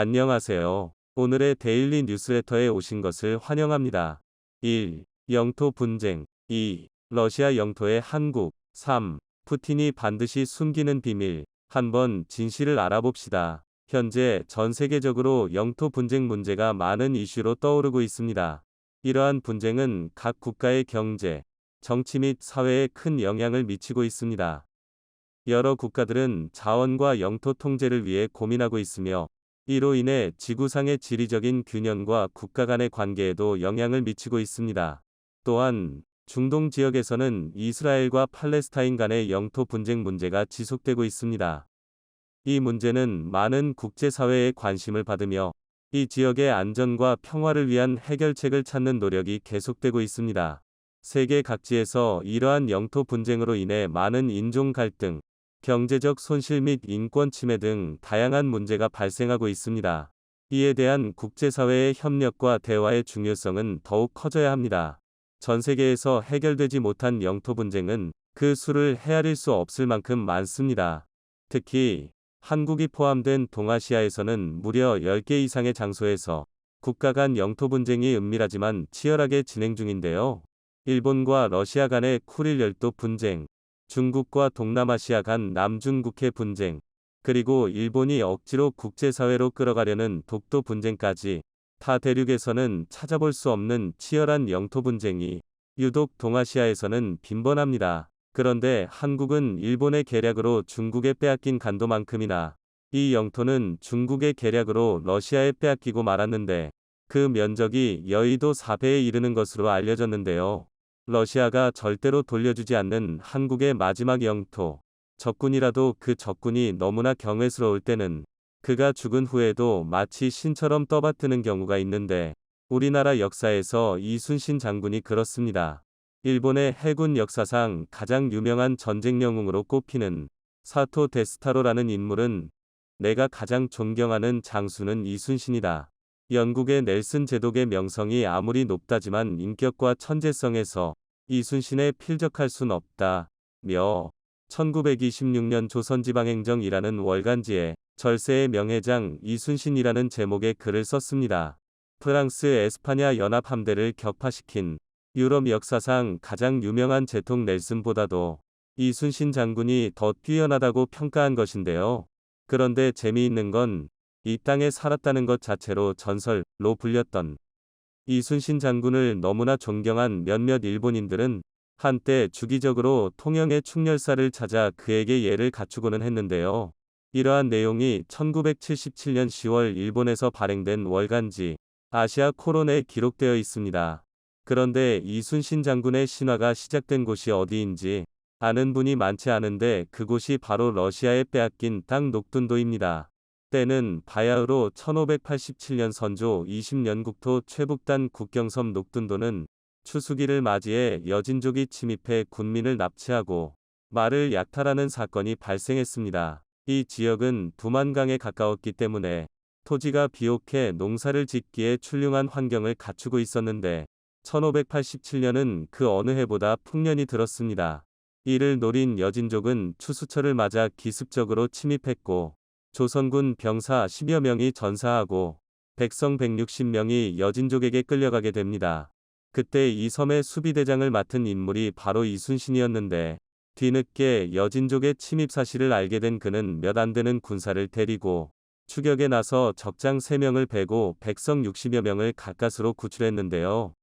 안녕하세요. 오늘의 데일리 뉴스레터에 오신 것을 환영합니다. 1. 영토 분쟁. 2. 러시아 영토의 한국. 3. 푸틴이 반드시 숨기는 비밀. 한번 진실을 알아봅시다. 현재 전 세계적으로 영토 분쟁 문제가 많은 이슈로 떠오르고 있습니다. 이러한 분쟁은 각 국가의 경제, 정치 및 사회에 큰 영향을 미치고 있습니다. 여러 국가들은 자원과 영토 통제를 위해 고민하고 있으며, 이로 인해 지구상의 지리적인 균형과 국가 간의 관계에도 영향을 미치고 있습니다. 또한 중동 지역에서는 이스라엘과 팔레스타인 간의 영토 분쟁 문제가 지속되고 있습니다. 이 문제는 많은 국제사회의 관심을 받으며, 이 지역의 안전과 평화를 위한 해결책을 찾는 노력이 계속되고 있습니다. 세계 각지에서 이러한 영토 분쟁으로 인해 많은 인종 갈등, 경제적 손실 및 인권 침해 등 다양한 문제가 발생하고 있습니다. 이에 대한 국제사회의 협력과 대화의 중요성은 더욱 커져야 합니다. 전 세계에서 해결되지 못한 영토 분쟁은 그 수를 헤아릴 수 없을 만큼 많습니다. 특히 한국이 포함된 동아시아에서는 무려 10개 이상의 장소에서 국가 간 영토 분쟁이 은밀하지만 치열하게 진행 중인데요. 일본과 러시아 간의 쿠릴 열도 분쟁, 중국과 동남아시아 간 남중국해 분쟁, 그리고 일본이 억지로 국제사회로 끌어가려는 독도 분쟁까지 타 대륙에서는 찾아볼 수 없는 치열한 영토 분쟁이 유독 동아시아에서는 빈번합니다. 그런데 한국은 일본의 계략으로 중국에 빼앗긴 간도만큼이나 이 영토는 중국의 계략으로 러시아에 빼앗기고 말았는데, 그 면적이 여의도 4배에 이르는 것으로 알려졌는데요. 러시아가 절대로 돌려주지 않는 한국의 마지막 영토, 적군이라도 그 적군이 너무나 경외스러울 때는 그가 죽은 후에도 마치 신처럼 떠받드는 경우가 있는데, 우리나라 역사에서 이순신 장군이 그렇습니다. 일본의 해군 역사상 가장 유명한 전쟁 영웅으로 꼽히는 사토 데스타로라는 인물은 내가 가장 존경하는 장수는 이순신이다. 영국의 넬슨 제독의 명성이 아무리 높다지만 인격과 천재성에서 이순신에 필적할 순 없다. 며 1926년 조선지방행정이라는 월간지에 절세의 명해장 이순신이라는 제목의 글을 썼습니다. 프랑스 에스파냐 연합 함대를 격파시킨 유럽 역사상 가장 유명한 제통 넬슨보다도 이순신 장군이 더 뛰어나다고 평가한 것인데요. 그런데 재미있는 건 이 땅에 살았다는 것 자체로 전설로 불렸던 이순신 장군을 너무나 존경한 몇몇 일본인들은 한때 주기적으로 통영의 충렬사를 찾아 그에게 예를 갖추고는 했는데요. 이러한 내용이 1977년 10월 일본에서 발행된 월간지 아시아 코론에 기록되어 있습니다. 그런데 이순신 장군의 신화가 시작된 곳이 어디인지 아는 분이 많지 않은데, 그곳이 바로 러시아에 빼앗긴 땅 녹둔도입니다. 때는 바야흐로 1587년 선조 20년 국토 최북단 국경섬 녹둔도는 추수기를 맞이해 여진족이 침입해 군민을 납치하고 말을 약탈하는 사건이 발생했습니다. 이 지역은 두만강에 가까웠기 때문에 토지가 비옥해 농사를 짓기에 훌륭한 환경을 갖추고 있었는데, 1587년은 그 어느 해보다 풍년이 들었습니다. 이를 노린 여진족은 추수철을 맞아 기습적으로 침입했고, 조선군 병사 10여 명이 전사하고 백성 160명이 여진족에게 끌려가게 됩니다. 그때 이 섬의 수비대장을 맡은 인물이 바로 이순신이었는데, 뒤늦게 여진족의 침입 사실을 알게 된 그는 몇 안 되는 군사를 데리고 추격에 나서 적장 3명을 베고 백성 60여 명을 가까스로 구출했는데요.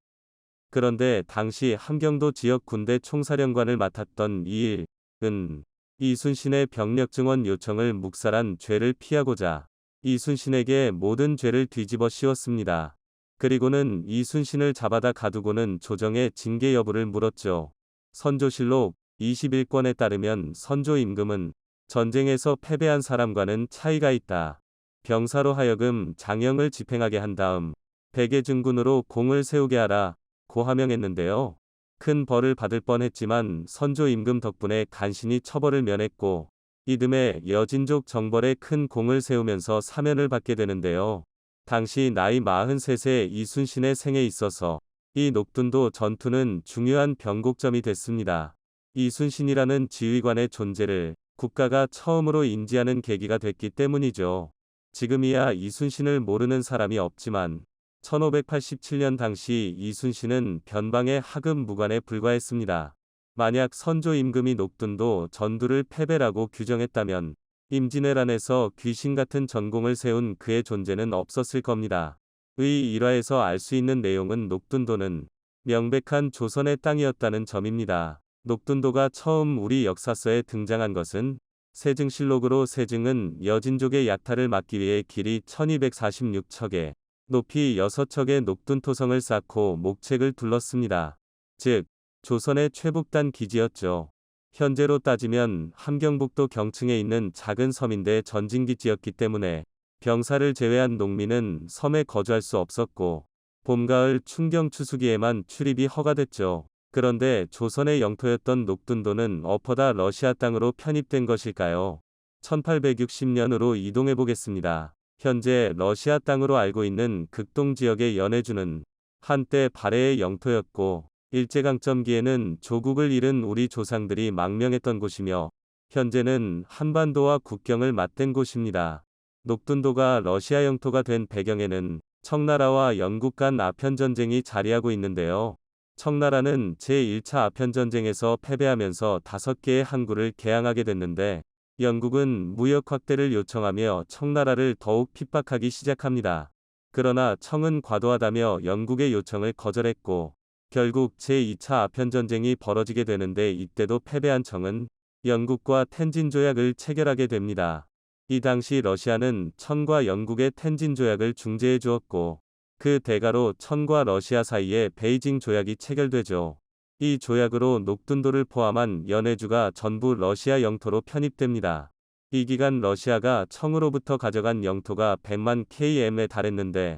그런데 당시 함경도 지역 군대 총사령관을 맡았던 이일은 이순신의 병력 증원 요청을 묵살한 죄를 피하고자 이순신에게 모든 죄를 뒤집어 씌웠습니다. 그리고는 이순신을 잡아다 가두고는 조정의 징계 여부를 물었죠. 선조실록 21권에 따르면 선조 임금은 전쟁에서 패배한 사람과는 차이가 있다. 병사로 하여금 장영을 집행하게 한 다음 백예증군으로 공을 세우게 하라 고 하명했는데요. 큰 벌을 받을 뻔했지만 선조 임금 덕분에 간신히 처벌을 면했고, 이듬해 여진족 정벌에 큰 공을 세우면서 사면을 받게 되는데요. 당시 나이 43세 이순신의 생에 있어서 이 녹둔도 전투는 중요한 변곡점이 됐습니다. 이순신이라는 지휘관의 존재를 국가가 처음으로 인지하는 계기가 됐기 때문이죠. 지금이야 이순신을 모르는 사람이 없지만 1587년 당시 이순신은 변방의 하급 무관에 불과했습니다. 만약 선조 임금이 녹둔도 전두를 패배라고 규정했다면 임진왜란에서 귀신 같은 전공을 세운 그의 존재는 없었을 겁니다. 의 일화에서 알 수 있는 내용은 녹둔도는 명백한 조선의 땅이었다는 점입니다. 녹둔도가 처음 우리 역사서에 등장한 것은 세증실록으로 세증은 여진족의 약탈을 막기 위해 길이 1246척에 높이 6척의 녹둔 토성을 쌓고 목책을 둘렀습니다. 즉, 조선의 최북단 기지였죠. 현재로 따지면 함경북도 경층에 있는 작은 섬인데 전진기지였기 때문에 병사를 제외한 농민은 섬에 거주할 수 없었고 봄, 가을, 춘경, 추수기에만 출입이 허가됐죠. 그런데 조선의 영토였던 녹둔도는 엎어다 러시아 땅으로 편입된 것일까요? 1860년으로 이동해 보겠습니다. 현재 러시아 땅으로 알고 있는 극동 지역의 연해주는 한때 발해의 영토였고 일제강점기에는 조국을 잃은 우리 조상들이 망명했던 곳이며 현재는 한반도와 국경을 맞댄 곳입니다. 녹둔도가 러시아 영토가 된 배경에는 청나라와 영국 간 아편전쟁이 자리하고 있는데요. 청나라는 제1차 아편전쟁에서 패배하면서 5개의 항구를 개항하게 됐는데 영국은 무역 확대를 요청하며 청나라를 더욱 핍박하기 시작합니다. 그러나 청은 과도하다며 영국의 요청을 거절했고 결국 제2차 아편전쟁이 벌어지게 되는데 이때도 패배한 청은 영국과 텐진 조약을 체결하게 됩니다. 이 당시 러시아는 청과 영국의 텐진 조약을 중재해 주었고 그 대가로 청과 러시아 사이에 베이징 조약이 체결되죠. 이 조약으로 녹둔도를 포함한 연해주가 전부 러시아 영토로 편입됩니다. 이 기간 러시아가 청으로부터 가져간 영토가 100만 km에 달했는데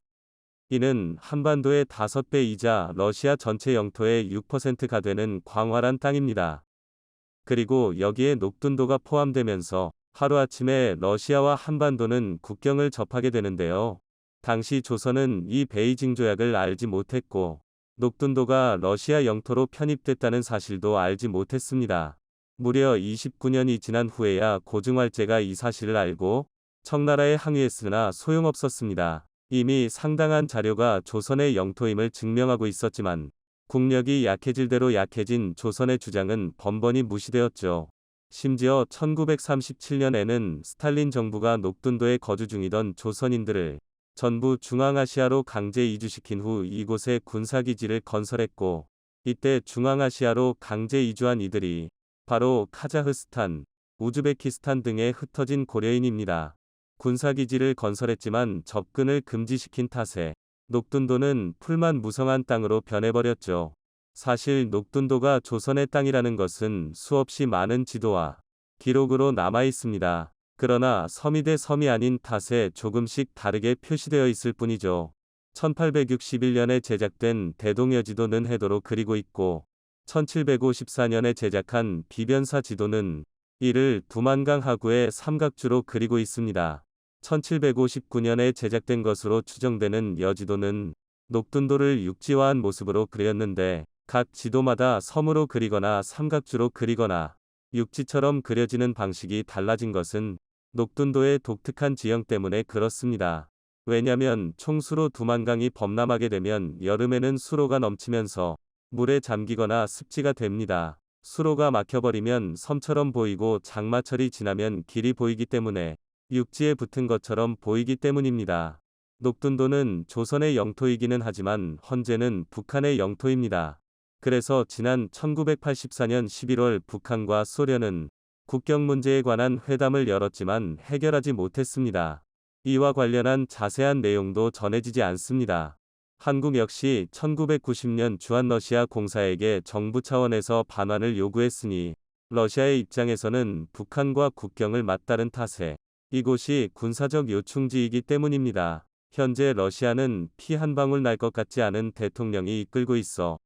이는 한반도의 5배이자 러시아 전체 영토의 6%가 되는 광활한 땅입니다. 그리고 여기에 녹둔도가 포함되면서 하루아침에 러시아와 한반도는 국경을 접하게 되는데요. 당시 조선은 이 베이징 조약을 알지 못했고 녹둔도가 러시아 영토로 편입됐다는 사실도 알지 못했습니다. 무려 29년이 지난 후에야 고증활제가 이 사실을 알고 청나라에 항의했으나 소용없었습니다. 이미 상당한 자료가 조선의 영토임을 증명하고 있었지만 국력이 약해질 대로 약해진 조선의 주장은 번번이 무시되었죠. 심지어 1937년에는 스탈린 정부가 녹둔도에 거주 중이던 조선인들을 전부 중앙아시아로 강제 이주시킨 후 이곳에 군사기지를 건설했고 이때 중앙아시아로 강제 이주한 이들이 바로 카자흐스탄, 우즈베키스탄 등에 흩어진 고려인입니다. 군사기지를 건설했지만 접근을 금지시킨 탓에 녹둔도는 풀만 무성한 땅으로 변해버렸죠. 사실 녹둔도가 조선의 땅이라는 것은 수없이 많은 지도와 기록으로 남아 있습니다. 그러나 섬이 대 섬이 아닌 탓에 조금씩 다르게 표시되어 있을 뿐이죠. 1861년에 제작된 대동여지도는 해도로 그리고 있고 1754년에 제작한 비변사 지도는 이를 두만강 하구의 삼각주로 그리고 있습니다. 1759년에 제작된 것으로 추정되는 여지도는 녹둔도를 육지화한 모습으로 그렸는데 각 지도마다 섬으로 그리거나 삼각주로 그리거나 육지처럼 그려지는 방식이 달라진 것은 녹둔도의 독특한 지형 때문에 그렇습니다. 왜냐면 총수로 두만강이 범람하게 되면 여름에는 수로가 넘치면서 물에 잠기거나 습지가 됩니다. 수로가 막혀버리면 섬처럼 보이고 장마철이 지나면 길이 보이기 때문에 육지에 붙은 것처럼 보이기 때문입니다. 녹둔도는 조선의 영토이기는 하지만 헌재는 북한의 영토입니다. 그래서 지난 1984년 11월 북한과 소련은 국경 문제에 관한 회담을 열었지만 해결하지 못했습니다. 이와 관련한 자세한 내용도 전해지지 않습니다. 한국 역시 1990년 주한러시아 공사에게 정부 차원에서 반환을 요구했으니 러시아의 입장에서는 북한과 국경을 맞다른 탓에 이곳이 군사적 요충지이기 때문입니다. 현재 러시아는 피 한 방울 날 것 같지 않은 대통령이 이끌고 있어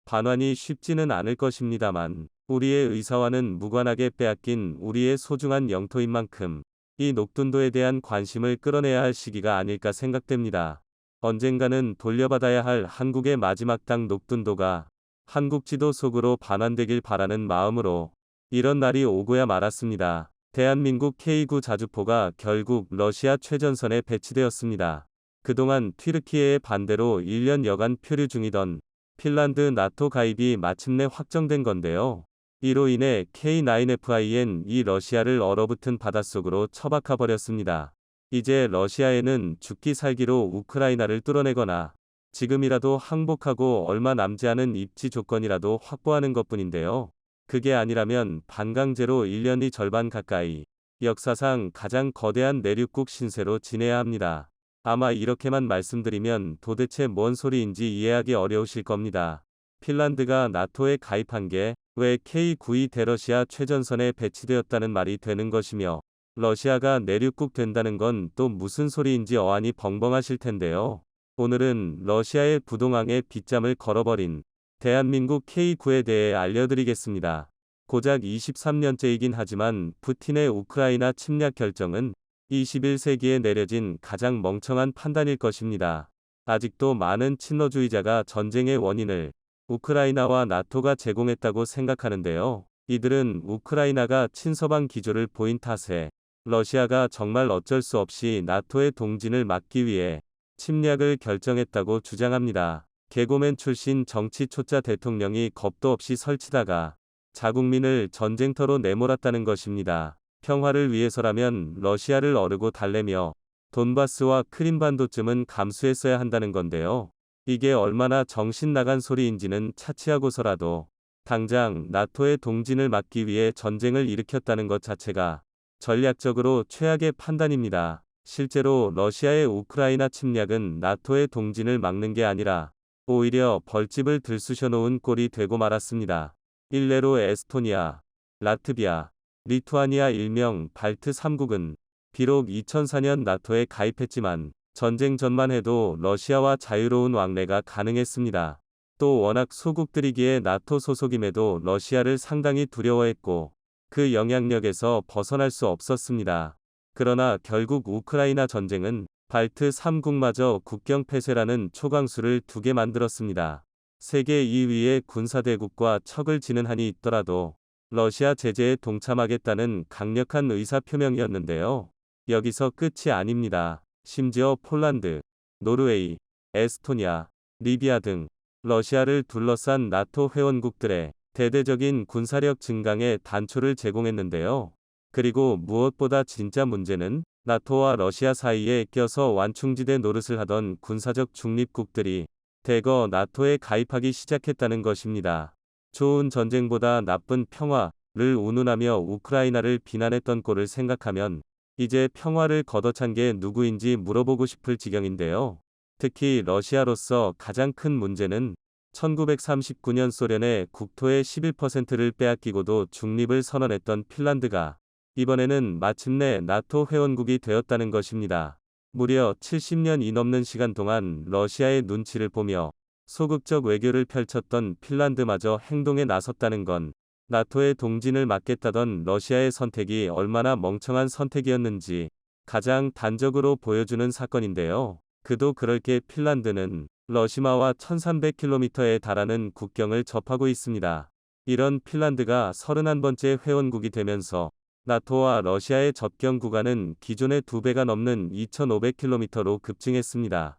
반환이 쉽지는 않을 것입니다만 우리의 의사와는 무관하게 빼앗긴 우리의 소중한 영토인 만큼 이 녹둔도에 대한 관심을 끌어내야 할 시기가 아닐까 생각됩니다. 언젠가는 돌려받아야 할 한국의 마지막 땅 녹둔도가 한국 지도 속으로 반환되길 바라는 마음으로 이런 날이 오고야 말았습니다. 대한민국 K9 자주포가 결국 러시아 최전선에 배치되었습니다. 그동안 튀르키예의 반대로 1년 여간 표류 중이던 핀란드 나토 가입이 마침내 확정된 건데요. 이로 인해 K9FIN 러시아를 얼어붙은 바닷속으로 처박아 버렸습니다. 이제 러시아에는 죽기 살기로 우크라이나를 뚫어내거나 지금이라도 항복하고 얼마 남지 않은 입지 조건이라도 확보하는 것뿐인데요. 그게 아니라면 반강제로 1년이 절반 가까이 역사상 가장 거대한 내륙국 신세로 지내야 합니다. 아마 이렇게만 말씀드리면 도대체 뭔 소리인지 이해하기 어려우실 겁니다. 핀란드가 나토에 가입한 게 왜 K9이 대러시아 최전선에 배치되었다는 말이 되는 것이며 러시아가 내륙국 된다는 건 또 무슨 소리인지 어안이 벙벙하실 텐데요. 오늘은 러시아의 부동항에 빗잠을 걸어버린 대한민국 K9에 대해 알려드리겠습니다. 고작 23년째이긴 하지만 푸틴의 우크라이나 침략 결정은 21세기에 내려진 가장 멍청한 판단일 것입니다. 아직도 많은 친러주의자가 전쟁의 원인을 우크라이나와 나토가 제공했다고 생각하는데요. 이들은 우크라이나가 친서방 기조를 보인 탓에 러시아가 정말 어쩔 수 없이 나토의 동진을 막기 위해 침략을 결정했다고 주장합니다. 개고맨 출신 정치 초짜 대통령이 겁도 없이 설치다가 자국민을 전쟁터로 내몰았다는 것입니다. 평화를 위해서라면 러시아를 어르고 달래며 돈바스와 크림반도쯤은 감수했어야 한다는 건데요. 이게 얼마나 정신 나간 소리인지는 차치하고서라도 당장 나토의 동진을 막기 위해 전쟁을 일으켰다는 것 자체가 전략적으로 최악의 판단입니다. 실제로 러시아의 우크라이나 침략은 나토의 동진을 막는 게 아니라 오히려 벌집을 들쑤셔 놓은 꼴이 되고 말았습니다. 일례로 에스토니아, 라트비아, 리투아니아 일명 발트 3국은 비록 2004년 나토에 가입했지만 전쟁 전만 해도 러시아와 자유로운 왕래가 가능했습니다. 또 워낙 소국들이기에 나토 소속임에도 러시아를 상당히 두려워했고 그 영향력에서 벗어날 수 없었습니다. 그러나 결국 우크라이나 전쟁은 발트 3국마저 국경 폐쇄라는 초강수를 두게 만들었습니다. 세계 2위의 군사대국과 척을 지는 한이 있더라도 러시아 제재에 동참하겠다는 강력한 의사표명이었는데요. 여기서 끝이 아닙니다. 심지어 폴란드, 노르웨이, 에스토니아, 리비아 등 러시아를 둘러싼 나토 회원국들의 대대적인 군사력 증강에 단초를 제공했는데요. 그리고 무엇보다 진짜 문제는 나토와 러시아 사이에 껴서 완충지대 노릇을 하던 군사적 중립국들이 대거 나토에 가입하기 시작했다는 것입니다. 좋은 전쟁보다 나쁜 평화를 운운하며 우크라이나를 비난했던 꼴을 생각하면 이제 평화를 걷어찬 게 누구인지 물어보고 싶을 지경인데요. 특히 러시아로서 가장 큰 문제는 1939년 소련의 국토의 11%를 빼앗기고도 중립을 선언했던 핀란드가 이번에는 마침내 나토 회원국이 되었다는 것입니다. 무려 70년이 넘는 시간 동안 러시아의 눈치를 보며 소극적 외교를 펼쳤던 핀란드마저 행동에 나섰다는 건 나토의 동진을 막겠다던 러시아의 선택이 얼마나 멍청한 선택이었는지 가장 단적으로 보여주는 사건인데요. 그도 그럴 게 핀란드는 러시아와 1300km에 달하는 국경을 접하고 있습니다. 이런 핀란드가 31번째 회원국이 되면서 나토와 러시아의 접경 구간은 기존의 2배가 넘는 2500km로 급증했습니다.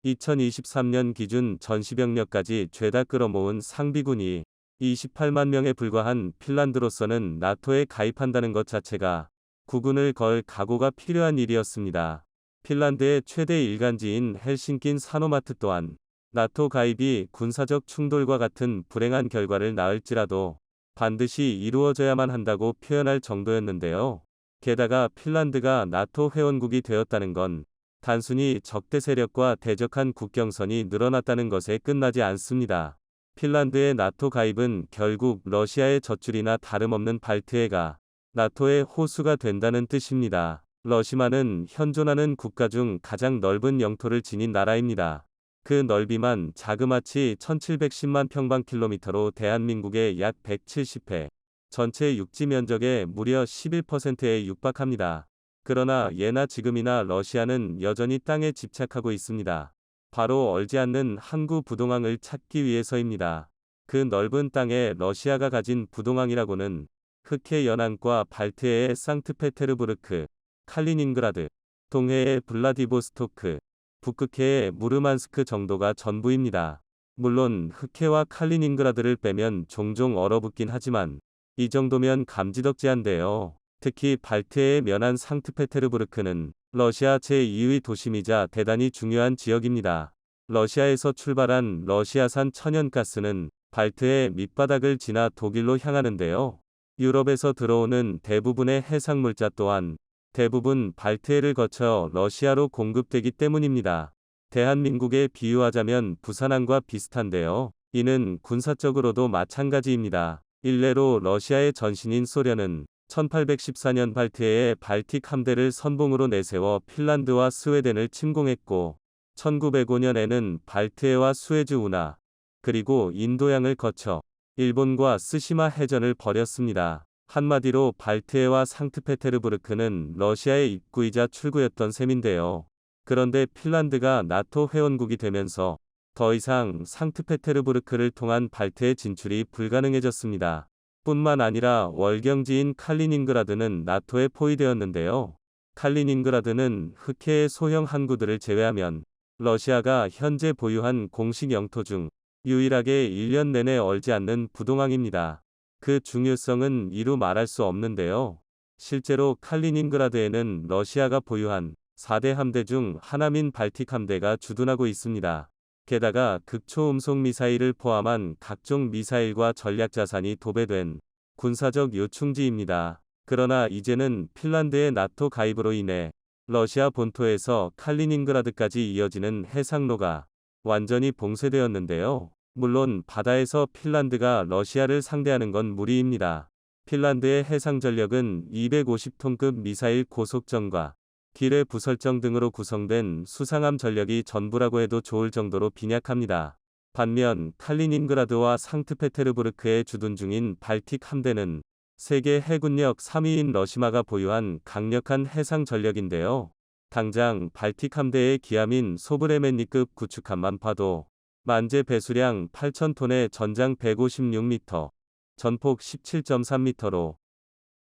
2023년 기준 전시병력까지 죄다 끌어모은 상비군이 28만 명에 불과한 핀란드로서는 나토에 가입한다는 것 자체가 국운을 걸 각오가 필요한 일이었습니다. 핀란드의 최대 일간지인 헬싱킨 사노마트 또한 나토 가입이 군사적 충돌과 같은 불행한 결과를 낳을지라도 반드시 이루어져야만 한다고 표현할 정도였는데요. 게다가 핀란드가 나토 회원국이 되었다는 건 단순히 적대 세력과 대적한 국경선이 늘어났다는 것에 끝나지 않습니다. 핀란드의 나토 가입은 결국 러시아의 젖줄이나 다름없는 발트해가 나토의 호수가 된다는 뜻입니다. 러시아는 현존하는 국가 중 가장 넓은 영토를 지닌 나라입니다. 그 넓이만 자그마치 1710만 평방킬로미터로 대한민국의 약 170회, 전체 육지 면적의 무려 11%에 육박합니다. 그러나 예나 지금이나 러시아는 여전히 땅에 집착하고 있습니다. 바로 얼지 않는 항구 부동항을 찾기 위해서입니다. 그 넓은 땅에 러시아가 가진 부동항이라고는 흑해 연안과 발트해의 상트페테르부르크, 칼리닝그라드, 동해의 블라디보스토크, 북극해의 무르만스크 정도가 전부입니다. 물론 흑해와 칼리닝그라드를 빼면 종종 얼어붙긴 하지만 이 정도면 감지덕지한데요. 특히 발트해의 면한 상트페테르부르크는 러시아 제2의 도심이자 대단히 중요한 지역입니다. 러시아에서 출발한 러시아산 천연가스는 발트해 밑바닥을 지나 독일로 향하는데요. 유럽에서 들어오는 대부분의 해상물자 또한 대부분 발트해를 거쳐 러시아로 공급되기 때문입니다. 대한민국에 비유하자면 부산항과 비슷한데요. 이는 군사적으로도 마찬가지입니다. 일례로 러시아의 전신인 소련은 1814년 발트해에 발틱 함대를 선봉으로 내세워 핀란드와 스웨덴을 침공했고 1905년에는 발트해와 수에즈 운하 그리고 인도양을 거쳐 일본과 스시마 해전을 벌였습니다. 한마디로 발트해와 상트페테르부르크는 러시아의 입구이자 출구였던 셈인데요. 그런데 핀란드가 나토 회원국이 되면서 더 이상 상트페테르부르크를 통한 발트해 진출이 불가능해졌습니다. 뿐만 아니라 월경지인 칼리닝그라드는 나토에 포위되었는데요. 칼리닝그라드는 흑해의 소형 항구들을 제외하면 러시아가 현재 보유한 공식 영토 중 유일하게 1년 내내 얼지 않는 부동항입니다. 그 중요성은 이루 말할 수 없는데요. 실제로 칼리닝그라드에는 러시아가 보유한 4대 함대 중 하나인 발틱 함대가 주둔하고 있습니다. 게다가 극초음속 미사일을 포함한 각종 미사일과 전략 자산이 도배된 군사적 요충지입니다. 그러나 이제는 핀란드의 나토 가입으로 인해 러시아 본토에서 칼리닝그라드까지 이어지는 해상로가 완전히 봉쇄되었는데요. 물론 바다에서 핀란드가 러시아를 상대하는 건 무리입니다. 핀란드의 해상 전력은 250톤급 미사일 고속정과 기뢰 부설정 등으로 구성된 수상함 전력이 전부라고 해도 좋을 정도로 빈약합니다. 반면 칼리닝그라드와 상트페테르부르크에 주둔 중인 발틱 함대는 세계 해군력 3위인 러시마가 보유한 강력한 해상 전력인데요. 당장 발틱 함대의 기함인 소브레멘니급 구축함만 봐도 만재 배수량 8,000톤에 전장 156m, 전폭 17.3m로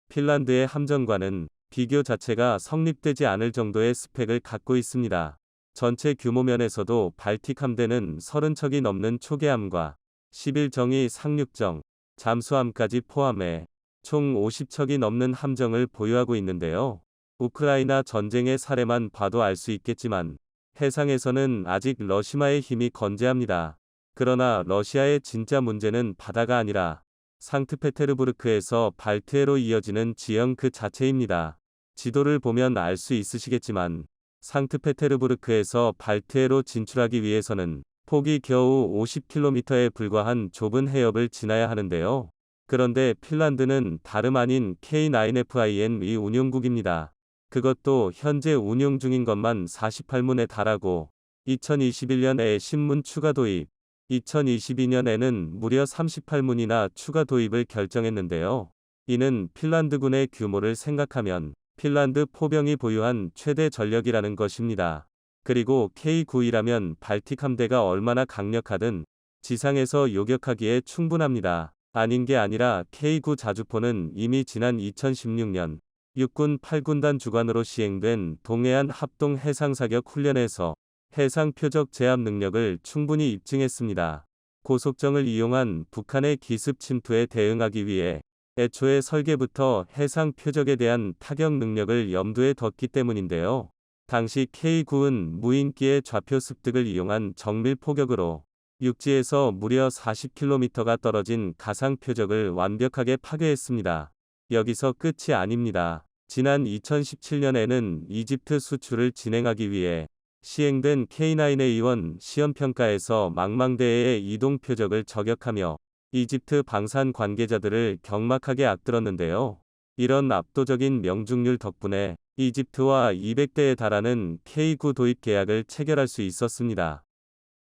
핀란드의 함정과는 비교 자체가 성립되지 않을 정도의 스펙을 갖고 있습니다. 전체 규모 면에서도 발틱 함대는 30척이 넘는 초계함과 11정의 상륙정, 잠수함까지 포함해 총 50척이 넘는 함정을 보유하고 있는데요. 우크라이나 전쟁의 사례만 봐도 알 수 있겠지만 해상에서는 아직 러시마의 힘이 건재합니다. 그러나 러시아의 진짜 문제는 바다가 아니라 상트페테르부르크에서 발트해로 이어지는 지형 그 자체입니다. 지도를 보면 알 수 있으시겠지만 상트페테르부르크에서 발트해로 진출하기 위해서는 폭이 겨우 50km에 불과한 좁은 해협을 지나야 하는데요. 그런데 핀란드는 다름 아닌 K9FIN의 운용국입니다. 그것도 현재 운용 중인 것만 48문에 달하고 2021년에 신문 추가 도입, 2022년에는 무려 38문이나 추가 도입을 결정했는데요. 이는 핀란드군의 규모를 생각하면 핀란드 포병이 보유한 최대 전력이라는 것입니다. 그리고 K9이라면 발틱 함대가 얼마나 강력하든 지상에서 요격하기에 충분합니다. 아닌 게 아니라 K9 자주포는 이미 지난 2016년 육군 8군단 주관으로 시행된 동해안 합동 해상사격 훈련에서 해상 표적 제압 능력을 충분히 입증했습니다. 고속정을 이용한 북한의 기습 침투에 대응하기 위해 애초에 설계부터 해상 표적에 대한 타격 능력을 염두에 뒀기 때문인데요. 당시 K9은 무인기의 좌표 습득을 이용한 정밀 포격으로 육지에서 무려 40km가 떨어진 가상 표적을 완벽하게 파괴했습니다. 여기서 끝이 아닙니다. 지난 2017년에는 이집트 수출을 진행하기 위해 시행된 K9A1 시험평가에서 망망대해의 이동 표적을 저격하며 이집트 방산 관계자들을 경막하게 앞들었는데요. 이런 압도적인 명중률 덕분에 이집트와 200대에 달하는 K9 도입 계약을 체결할 수 있었습니다.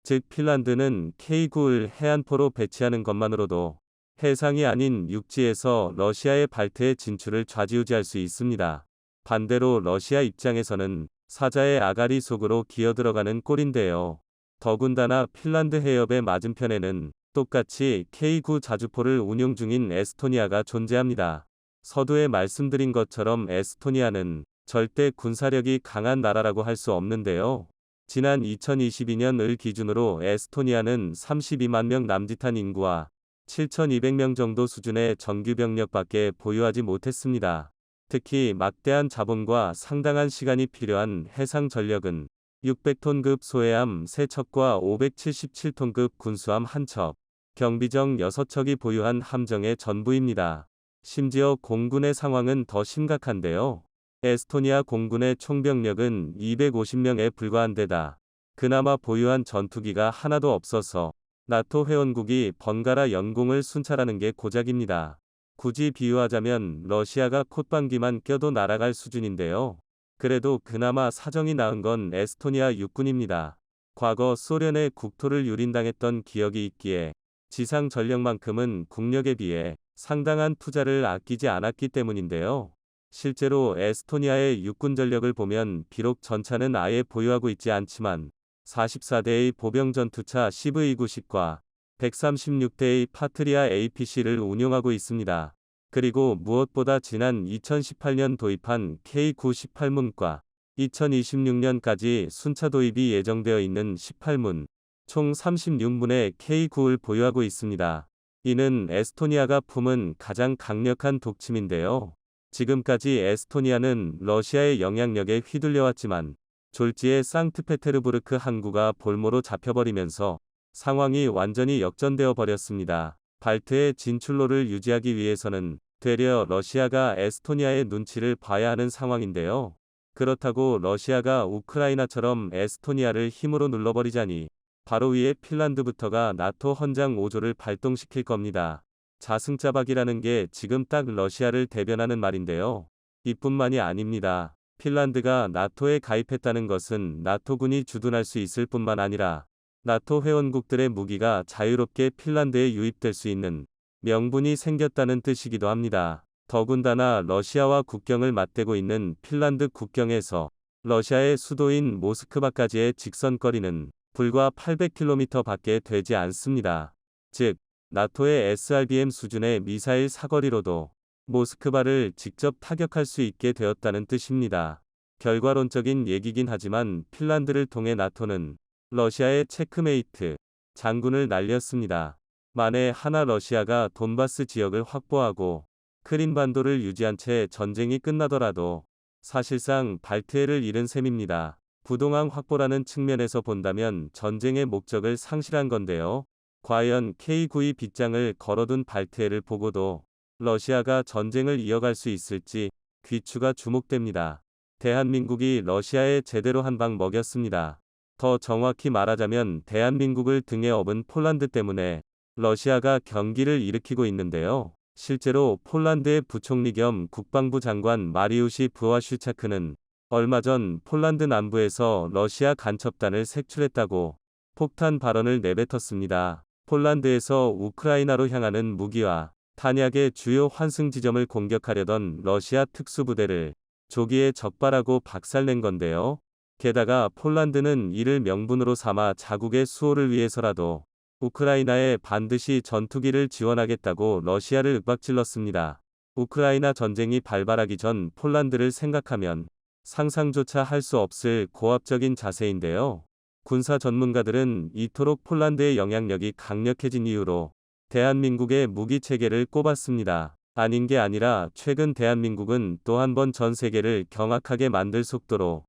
즉 핀란드는 K9를 해안포로 배치하는 것만으로도 해상이 아닌 육지에서 러시아의 발트해 진출을 좌지우지할 수 있습니다. 반대로 러시아 입장에서는 사자의 아가리 속으로 기어들어가는 꼴인데요. 더군다나 핀란드 해협의 맞은편에는 똑같이 K9 자주포를 운용 중인 에스토니아가 존재합니다. 서두에 말씀드린 것처럼 에스토니아는 절대 군사력이 강한 나라라고 할 수 없는데요. 지난 2022년을 기준으로 에스토니아는 32만 명 남짓한 인구와 7,200명 정도 수준의 정규병력밖에 보유하지 못했습니다. 특히 막대한 자본과 상당한 시간이 필요한 해상 전력은 600톤급 소해함 3척과 577톤급 군수함 1척, 경비정 6척이 보유한 함정의 전부입니다. 심지어 공군의 상황은 더 심각한데요. 에스토니아 공군의 총병력은 250명에 불과한 데다 그나마 보유한 전투기가 하나도 없어서 나토 회원국이 번갈아 연공을 순찰하는 게 고작입니다. 굳이 비유하자면 러시아가 콧방귀만 껴도 날아갈 수준인데요. 그래도 그나마 사정이 나은 건 에스토니아 육군입니다. 과거 소련의 국토를 유린당했던 기억이 있기에 지상 전력만큼은 국력에 비해 상당한 투자를 아끼지 않았기 때문인데요. 실제로 에스토니아의 육군 전력을 보면 비록 전차는 아예 보유하고 있지 않지만 44대의 보병 전투차 CV-90과 136대의 파트리아 APC를 운용하고 있습니다. 그리고 무엇보다 지난 2018년 도입한 K9 18문과 2026년까지 순차 도입이 예정되어 있는 18문, 총 36문의 K9를 보유하고 있습니다. 이는 에스토니아가 품은 가장 강력한 독침인데요. 지금까지 에스토니아는 러시아의 영향력에 휘둘려왔지만 졸지에 상트페테르부르크 항구가 볼모로 잡혀버리면서 상황이 완전히 역전되어 버렸습니다. 발트의 진출로를 유지하기 위해서는 되려 러시아가 에스토니아의 눈치를 봐야 하는 상황인데요. 그렇다고 러시아가 우크라이나처럼 에스토니아를 힘으로 눌러버리자니 바로 위에 핀란드부터가 나토 헌장 5조를 발동시킬 겁니다. 자승자박이라는 게 지금 딱 러시아를 대변하는 말인데요. 이뿐만이 아닙니다. 핀란드가 나토에 가입했다는 것은 나토군이 주둔할 수 있을 뿐만 아니라 나토 회원국들의 무기가 자유롭게 핀란드에 유입될 수 있는 명분이 생겼다는 뜻이기도 합니다. 더군다나 러시아와 국경을 맞대고 있는 핀란드 국경에서 러시아의 수도인 모스크바까지의 직선거리는 불과 800km 밖에 되지 않습니다. 즉, 나토의 SRBM 수준의 미사일 사거리로도 모스크바를 직접 타격할 수 있게 되었다는 뜻입니다. 결과론적인 얘기긴 하지만 핀란드를 통해 나토는 러시아의 체크메이트, 장군을 날렸습니다. 만에 하나 러시아가 돈바스 지역을 확보하고 크림반도를 유지한 채 전쟁이 끝나더라도 사실상 발트해를 잃은 셈입니다. 부동항 확보라는 측면에서 본다면 전쟁의 목적을 상실한 건데요. 과연 K9의 빗장을 걸어둔 발트해를 보고도 러시아가 전쟁을 이어갈 수 있을지 귀추가 주목됩니다. 대한민국이 러시아에 제대로 한 방 먹였습니다. 더 정확히 말하자면 대한민국을 등에 업은 폴란드 때문에 러시아가 경기를 일으키고 있는데요. 실제로 폴란드의 부총리 겸 국방부 장관 마리우시 브와슈차크는 얼마 전 폴란드 남부에서 러시아 간첩단을 색출했다고 폭탄 발언을 내뱉었습니다. 폴란드에서 우크라이나로 향하는 무기와 탄약의 주요 환승 지점을 공격하려던 러시아 특수부대를 조기에 적발하고 박살낸 건데요. 게다가 폴란드는 이를 명분으로 삼아 자국의 수호를 위해서라도 우크라이나에 반드시 전투기를 지원하겠다고 러시아를 윽박질렀습니다. 우크라이나 전쟁이 발발하기 전 폴란드를 생각하면 상상조차 할 수 없을 고압적인 자세인데요. 군사 전문가들은 이토록 폴란드의 영향력이 강력해진 이유로 대한민국의 무기 체계를 꼽았습니다. 아닌 게 아니라 최근 대한민국은 또 한 번 전 세계를 경악하게 만들 속도로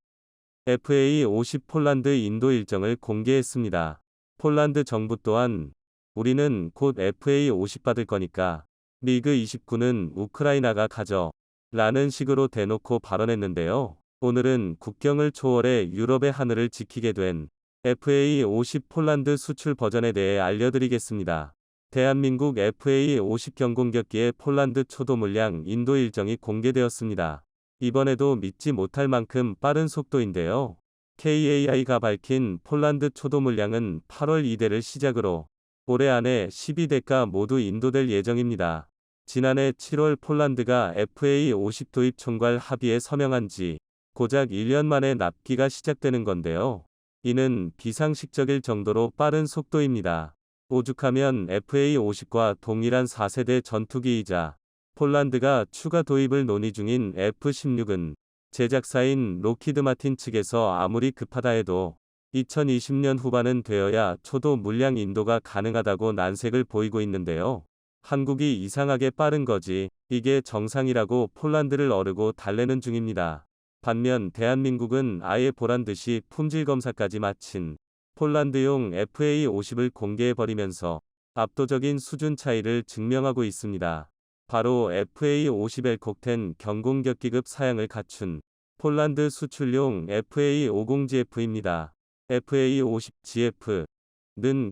FA-50 폴란드 인도 일정을 공개했습니다. 폴란드 정부 또한 우리는 곧 FA-50 받을 거니까 미그 29는 우크라이나가 가져 라는 식으로 대놓고 발언했는데요. 오늘은 국경을 초월해 유럽의 하늘을 지키게 된 FA-50 폴란드 수출 버전에 대해 알려드리겠습니다. 대한민국 FA-50 경공격기의 폴란드 초도 물량 인도 일정이 공개되었습니다. 이번에도 믿지 못할 만큼 빠른 속도인데요. KAI가 밝힌 폴란드 초도 물량은 8월 2대를 시작으로 올해 안에 12대가 모두 인도될 예정입니다. 지난해 7월 폴란드가 FA-50 도입 총괄 합의에 서명한 지 고작 1년 만에 납기가 시작되는 건데요. 이는 비상식적일 정도로 빠른 속도입니다. 오죽하면 FA-50과 동일한 4세대 전투기이자 폴란드가 추가 도입을 논의 중인 F-16은 제작사인 록히드 마틴 측에서 아무리 급하다 해도 2020년 후반은 되어야 초도 물량 인도가 가능하다고 난색을 보이고 있는데요. 한국이 이상하게 빠른 거지, 이게 정상이라고 폴란드를 어르고 달래는 중입니다. 반면 대한민국은 아예 보란 듯이 품질 검사까지 마친 폴란드용 FA-50을 공개해버리면서 압도적인 수준 차이를 증명하고 있습니다. 바로 FA-50 엘콕텐 경공격기급 사양을 갖춘 폴란드 수출용 FA-50GF입니다. FA-50GF는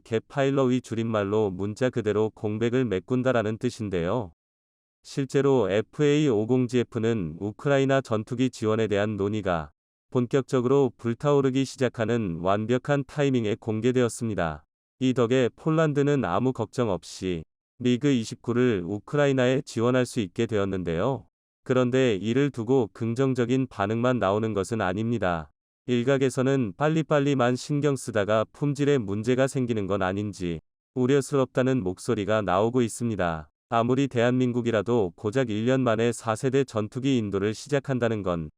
겟 파일럿의 줄임말로 문자 그대로 공백을 메꾼다라는 뜻인데요. 실제로 FA-50GF는 우크라이나 전투기 지원에 대한 논의가 본격적으로 불타오르기 시작하는 완벽한 타이밍에 공개되었습니다. 이 덕에 폴란드는 아무 걱정 없이 미그-29를 우크라이나에 지원할 수 있게 되었는데요. 그런데 이를 두고 긍정적인 반응만 나오는 것은 아닙니다. 일각에서는 빨리빨리만 신경 쓰다가 품질에 문제가 생기는 건 아닌지 우려스럽다는 목소리가 나오고 있습니다. 아무리 대한민국이라도 고작 1년 만에 4세대 전투기 인도를 시작한다는 건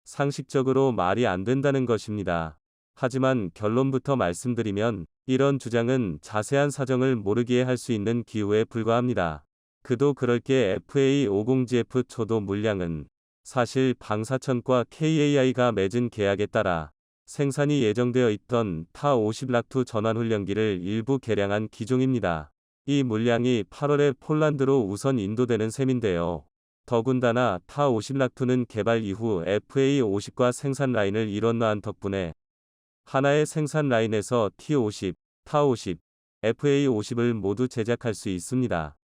상식적으로 말이 안 된다는 것입니다. 하지만 결론부터 말씀드리면 이런 주장은 자세한 사정을 모르기에 할 수 있는 기우에 불과합니다. 그도 그럴 게 FA-50GF 초도 물량은 사실 방사천과 KAI가 맺은 계약에 따라 생산이 예정되어 있던 타-50 락2 전환훈련기를 일부 개량한 기종입니다. 이 물량이 8월에 폴란드로 우선 인도되는 셈인데요. 더군다나 타-50 락2는 개발 이후 FA-50과 생산 라인을 일원화한 덕분에 하나의 생산 라인에서 T-50, 타-50, FA-50을 모두 제작할 수 있습니다.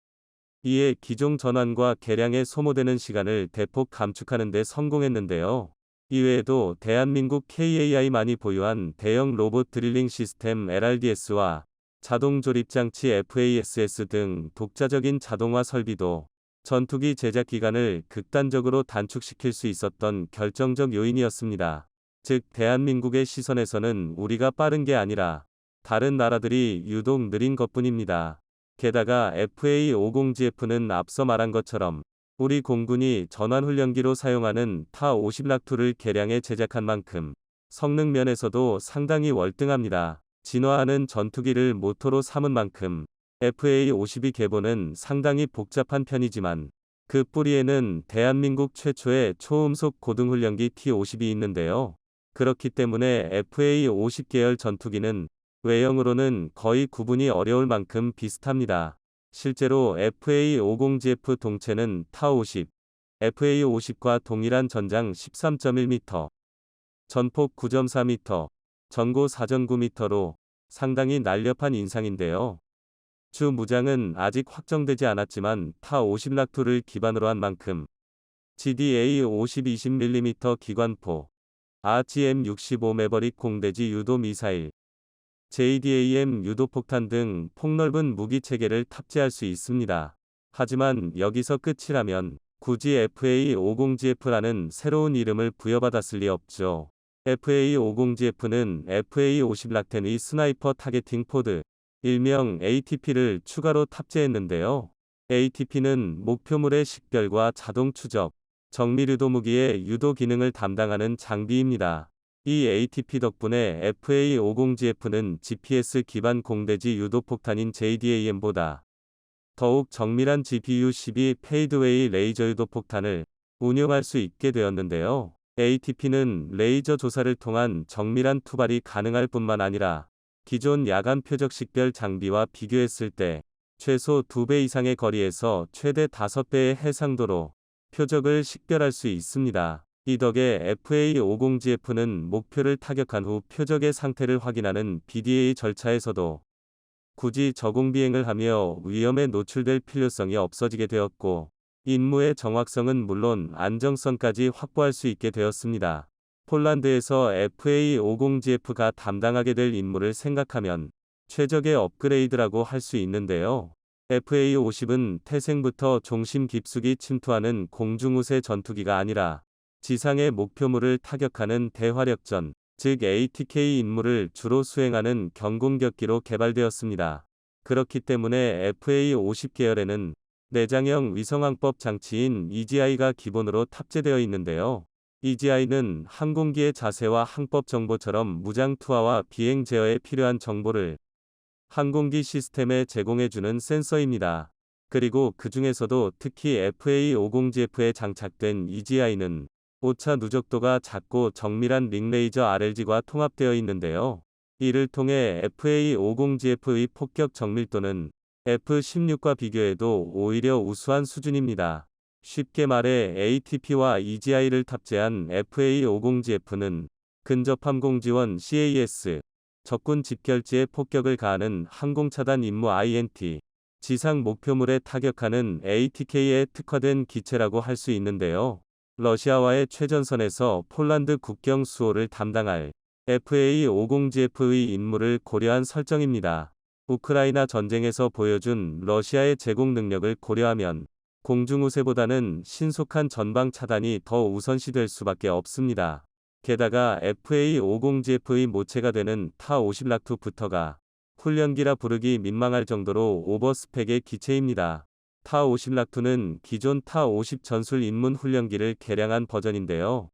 이에 기종 전환과 개량에 소모되는 시간을 대폭 감축하는 데 성공했는데요. 이외에도 대한민국 KAI만이 보유한 대형 로봇 드릴링 시스템 LRDS와 자동 조립 장치 FASS 등 독자적인 자동화 설비도 전투기 제작 기간을 극단적으로 단축시킬 수 있었던 결정적 요인이었습니다. 즉 대한민국의 시선에서는 우리가 빠른 게 아니라 다른 나라들이 유독 느린 것뿐입니다. 게다가 FA-50GF는 앞서 말한 것처럼 우리 공군이 전환훈련기로 사용하는 타-50 락2를 개량해 제작한 만큼 성능 면에서도 상당히 월등합니다. 진화하는 전투기를 모토로 삼은 만큼 FA-50이 개보는 상당히 복잡한 편이지만 그 뿌리에는 대한민국 최초의 초음속 고등훈련기 T-50이 있는데요. 그렇기 때문에 FA-50 계열 전투기는 외형으로는 거의 구분이 어려울 만큼 비슷합니다. 실제로 FA-50GF 동체는 타-50, FA-50과 동일한 전장 13.1m, 전폭 9.4m, 전고 4.9m로 상당히 날렵한 인상인데요. 주 무장은 아직 확정되지 않았지만 타-50 락2를 기반으로 한 만큼 GDA-50 20mm 기관포, RGM-65 매버릭 공대지 유도 미사일, JDAM 유도폭탄 등 폭넓은 무기 체계를 탑재할 수 있습니다. 하지만 여기서 끝이라면 굳이 FA-50GF라는 새로운 이름을 부여받았을 리 없죠. FA-50GF는 FA-50 락10의 스나이퍼 타겟팅 포드, 일명 ATP를 추가로 탑재했는데요. ATP는 목표물의 식별과 자동 추적, 정밀유도 무기의 유도 기능을 담당하는 장비입니다. 이 ATP 덕분에 FA-50GF는 GPS 기반 공대지 유도폭탄인 JDAM보다 더욱 정밀한 GPU-12 페이드웨이 레이저 유도폭탄을 운용할 수 있게 되었는데요. ATP는 레이저 조사를 통한 정밀한 투발이 가능할 뿐만 아니라 기존 야간 표적 식별 장비와 비교했을 때 최소 2배 이상의 거리에서 최대 5배의 해상도로 표적을 식별할 수 있습니다. 이 덕에 FA-50GF는 목표를 타격한 후 표적의 상태를 확인하는 BDA 절차에서도 굳이 저공 비행을 하며 위험에 노출될 필요성이 없어지게 되었고 임무의 정확성은 물론 안정성까지 확보할 수 있게 되었습니다. 폴란드에서 FA-50GF가 담당하게 될 임무를 생각하면 최적의 업그레이드라고 할 수 있는데요. FA-50은 태생부터 종심 깊숙이 침투하는 공중우세 전투기가 아니라 지상의 목표물을 타격하는 대화력전, 즉 ATK 임무를 주로 수행하는 경공격기로 개발되었습니다. 그렇기 때문에 FA-50 계열에는 내장형 위성항법 장치인 EGI가 기본으로 탑재되어 있는데요. EGI는 항공기의 자세와 항법 정보처럼 무장 투하와 비행 제어에 필요한 정보를 항공기 시스템에 제공해주는 센서입니다. 그리고 그 중에서도 특히 FA-50GF에 장착된 EGI는 오차 누적도가 작고 정밀한 링레이저 RLG과 통합되어 있는데요. 이를 통해 FA-50GF의 폭격 정밀도는 F-16과 비교해도 오히려 우수한 수준입니다. 쉽게 말해 ATP와 EGI를 탑재한 FA-50GF는 근접함공 지원 CAS, 적군 집결지에 폭격을 가하는 항공차단 임무 INT, 지상 목표물에 타격하는 ATK에 특화된 기체라고 할 수 있는데요. 러시아와의 최전선에서 폴란드 국경 수호를 담당할 FA-50GF의 임무를 고려한 설정입니다. 우크라이나 전쟁에서 보여준 러시아의 제공 능력을 고려하면 공중우세보다는 신속한 전방 차단이 더 우선시될 수밖에 없습니다. 게다가 FA-50GF의 모체가 되는 타-50락2부터가 훈련기라 부르기 민망할 정도로 오버스펙의 기체입니다. 타-50락2는 기존 타-50 전술 입문 훈련기를 개량한 버전인데요.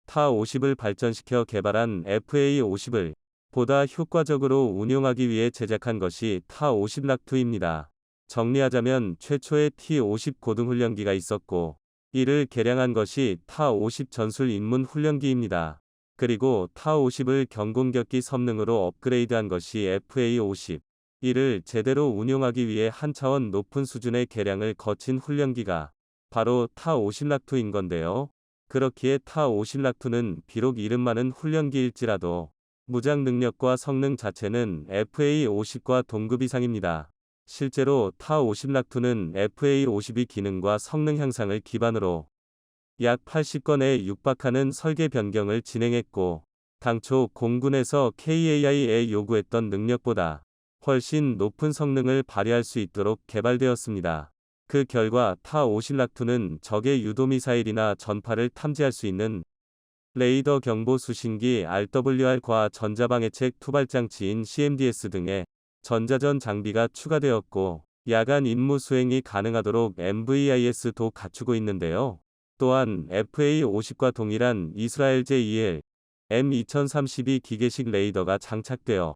타-50을 발전시켜 개발한 FA-50을 보다 효과적으로 운용하기 위해 제작한 것이 타-50락2입니다. 정리하자면 최초의 T-50 고등훈련기가 있었고 이를 개량한 것이 타-50 전술 입문 훈련기입니다. 그리고 타-50을 경공격기 성능으로 업그레이드한 것이 FA-50. 이를 제대로 운용하기 위해 한 차원 높은 수준의 개량을 거친 훈련기가 바로 타-50락2인 건데요. 그렇기에 타-50락2는 비록 이름만은 훈련기일지라도 무장 능력과 성능 자체는 FA-50과 동급 이상입니다. 실제로 타-50락2는 FA-52 기능과 성능 향상을 기반으로 약 80건에 육박하는 설계 변경을 진행했고 당초 공군에서 KAI에 요구했던 능력보다 훨씬 높은 성능을 발휘할 수 있도록 개발되었습니다. 그 결과 타-50락2는 적의 유도미사일이나 전파를 탐지할 수 있는 레이더 경보 수신기 RWR과 전자방해책 투발장치인 CMDS 등의 전자전 장비가 추가되었고 야간 임무 수행이 가능하도록 MVIS도 갖추고 있는데요. 또한 FA-50과 동일한 이스라엘 J2L M2032 기계식 레이더가 장착되어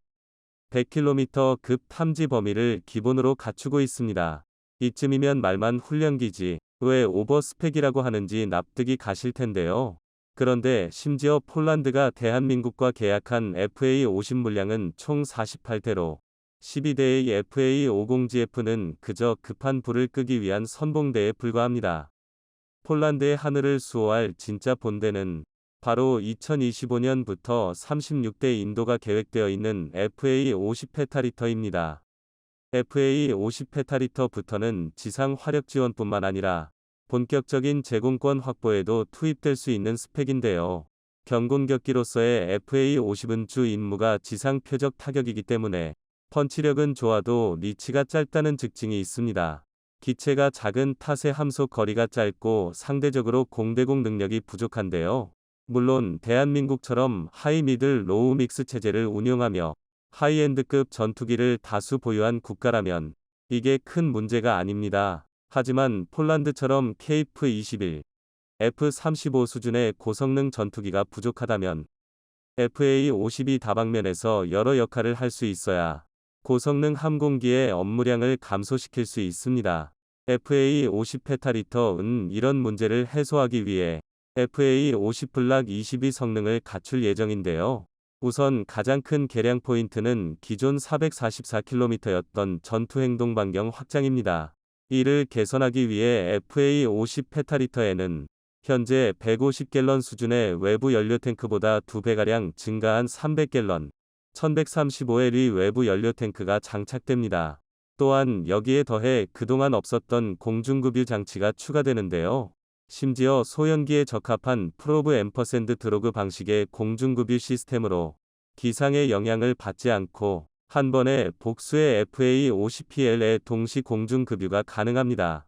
100km 급 탐지 범위를 기본으로 갖추고 있습니다. 이쯤이면 말만 훈련기지 왜 오버스펙이라고 하는지 납득이 가실 텐데요. 그런데 심지어 폴란드가 대한민국과 계약한 FA-50 물량은 총 48대로 12대의 FA-50GF는 그저 급한 불을 끄기 위한 선봉대에 불과합니다. 폴란드의 하늘을 수호할 진짜 본대는 바로 2025년부터 36대 인도가 계획되어 있는 FA-50 페타리터입니다. FA-50 페타리터부터는 지상 화력 지원뿐만 아니라 본격적인 제공권 확보에도 투입될 수 있는 스펙인데요. 경공격기로서의 FA-50은 주 임무가 지상 표적 타격이기 때문에 펀치력은 좋아도 리치가 짧다는 특징이 있습니다. 기체가 작은 탓에 함속 거리가 짧고 상대적으로 공대공 능력이 부족한데요. 물론 대한민국처럼 하이 미들 로우 믹스 체제를 운용하며 하이엔드급 전투기를 다수 보유한 국가라면 이게 큰 문제가 아닙니다. 하지만 폴란드처럼 KF-21, F-35 수준의 고성능 전투기가 부족하다면 FA-50이 다방면에서 여러 역할을 할 수 있어야 고성능 함공기의 업무량을 감소시킬 수 있습니다. FA-50 페타리터는 이런 문제를 해소하기 위해 FA-50 블락 22 성능을 갖출 예정인데요. 우선 가장 큰 개량 포인트는 기존 444km였던 전투 행동 반경 확장입니다. 이를 개선하기 위해 FA-50 페타리터에는 현재 150갤런 수준의 외부 연료 탱크보다 2배가량 증가한 300갤런, 1135L의 외부 연료 탱크가 장착됩니다. 또한 여기에 더해 그동안 없었던 공중급유 장치가 추가되는데요. 심지어 소형기에 적합한 프로브 앰퍼샌드 드로그 방식의 공중급유 시스템으로 기상의 영향을 받지 않고 한 번에 복수의 FA-50PL의 동시 공중급유가 가능합니다.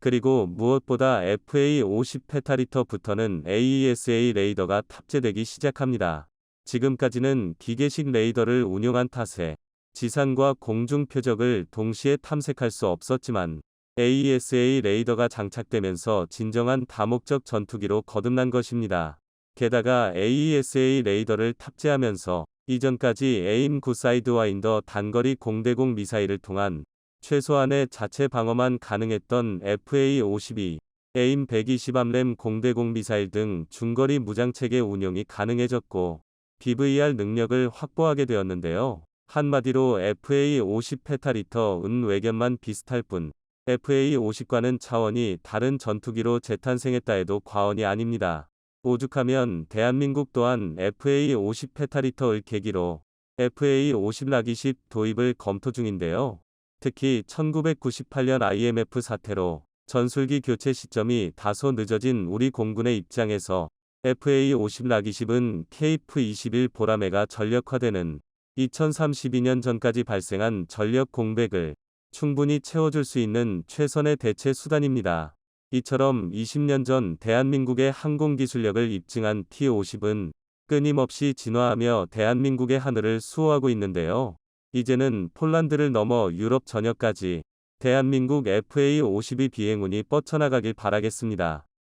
그리고 무엇보다 FA-50 페타리터부터는 AESA 레이더가 탑재되기 시작합니다. 지금까지는 기계식 레이더를 운용한 탓에 지상과 공중 표적을 동시에 탐색할 수 없었지만 AESA 레이더가 장착되면서 진정한 다목적 전투기로 거듭난 것입니다. 게다가 AESA 레이더를 탑재하면서 이전까지 에임9 사이드와인더 단거리 공대공 미사일을 통한 최소한의 자체 방어만 가능했던 FA-52, 에임120 암램 공대공 미사일 등 중거리 무장체계 운용이 가능해졌고 BVR 능력을 확보하게 되었는데요. 한마디로 FA-50 페타리터 외견만 비슷할 뿐 FA-50과는 차원이 다른 전투기로 재탄생했다 해도 과언이 아닙니다. 오죽하면 대한민국 또한 FA-50 페타리터를 계기로 FA-50 락20 도입을 검토 중인데요. 특히 1998년 IMF 사태로 전술기 교체 시점이 다소 늦어진 우리 공군의 입장에서 FA-50 락20은 KF-21 보라매가 전력화되는 2032년 전까지 발생한 전력 공백을 충분히 채워줄 수 있는 최선의 대체 수단입니다. 이처럼 20년 전 대한민국의 항공기술력을 입증한 T-50은 끊임없이 진화하며 대한민국의 하늘을 수호하고 있는데요. 이제는 폴란드를 넘어 유럽 전역까지 대한민국 FA-52 비행운이 뻗쳐나가길 바라겠습니다.